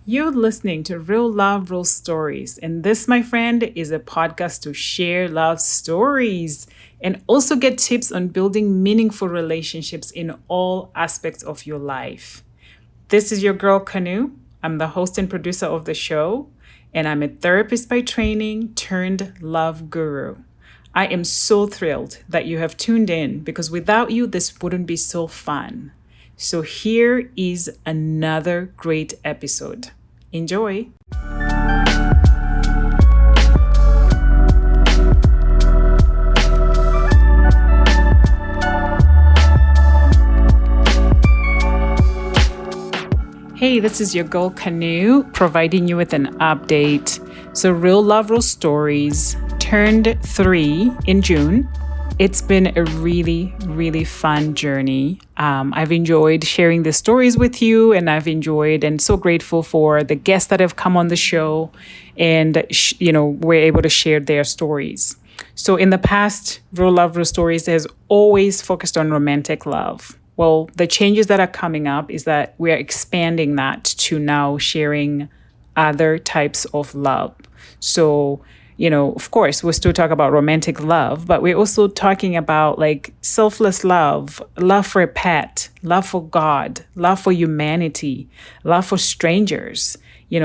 You're listening to Real Love, Real Stories. And this, my friend, is a podcast to share love stories and also get tips on building meaningful relationships in all aspects of your life. This is your girl, Kanu. I'm the host and producer of the show, and I'm a therapist by training turned love guru. I am so thrilled that you have tuned in because without you, this wouldn't be so fun. So here is another great episode. Enjoy. Hey, this is your girl Kanu providing you with an update. So Real Love, Real Stories turned 3 in June. It's been a really fun journey. I've enjoyed sharing the stories with you, and I've enjoyed and so grateful for the guests that have come on the show and, we're able to share their stories. So in the past, Real Love, Real Stories has always focused on romantic love. Well, the changes that are coming up is that we are expanding that to now sharing other types of love. So, of course, we'll still talk about romantic love, but we're also talking about like selfless love, love for a pet, love for God, love for humanity, love for strangers,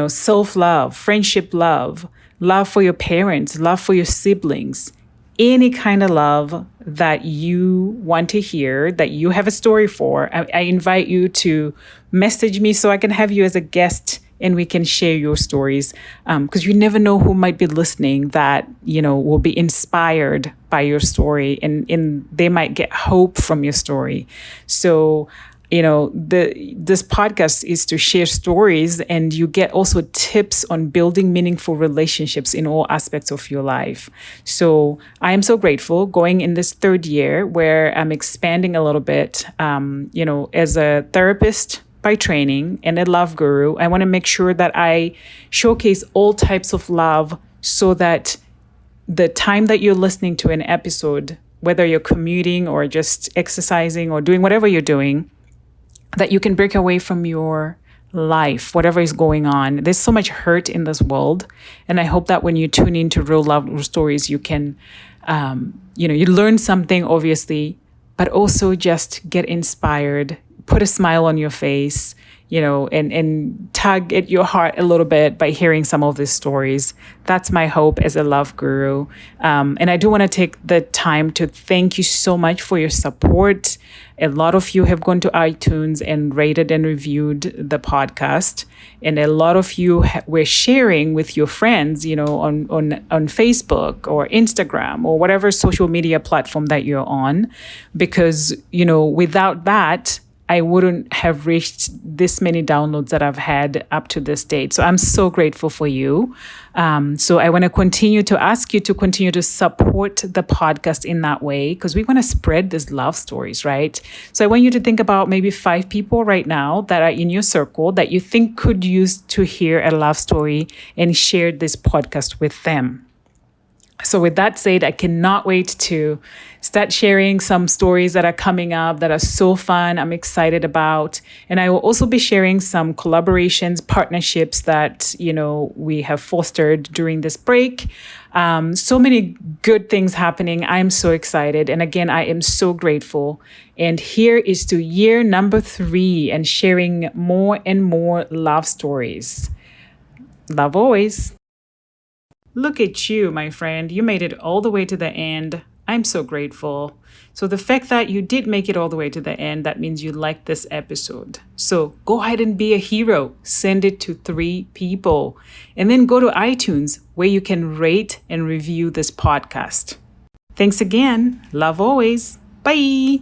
self-love, friendship love, love for your parents, love for your siblings, any kind of love that you want to hear, that you have a story for. I invite you to message me so I can have you as a guest and we can share your stories, because you never know who might be listening that, will be inspired by your story and they might get hope from your story. So, this podcast is to share stories, and you get also tips on building meaningful relationships in all aspects of your life. So I am so grateful going in this third year where I'm expanding a little bit, as a therapist by training and a love guru. I want to make sure that I showcase all types of love so that the time that you're listening to an episode, whether you're commuting or just exercising or doing whatever you're doing, that you can break away from your life, whatever is going on. There's so much hurt in this world. And I hope that when you tune into Real Love Real Stories, you can, you learn something, obviously, but also just get inspired, put a smile on your face, and tug at your heart a little bit by hearing some of these stories. That's my hope as a love guru. And I do want to take the time to thank you so much for your support. A lot of you have gone to iTunes and rated and reviewed the podcast. And a lot of you were sharing with your friends, on Facebook or Instagram or whatever social media platform that you're on. Because, without that, I wouldn't have reached this many downloads that I've had up to this date. So I'm so grateful for you. So I want to continue to ask you to continue to support the podcast in that way, because we want to spread these love stories, right? So I want you to think about maybe 5 people right now that are in your circle that you think could use to hear a love story, and share this podcast with them. So with that said, I cannot wait to start sharing some stories that are coming up that are so fun, I'm excited about. And I will also be sharing some collaborations, partnerships that, we have fostered during this break. So many good things happening. I'm so excited. And again, I am so grateful. And here is to year number 3 and sharing more and more love stories. Love always. Look at you, my friend. You made it all the way to the end. I'm so grateful. So the fact that you did make it all the way to the end, that means you liked this episode. So go ahead and be a hero. Send it to 3 people. And then go to iTunes where you can rate and review this podcast. Thanks again. Love always. Bye.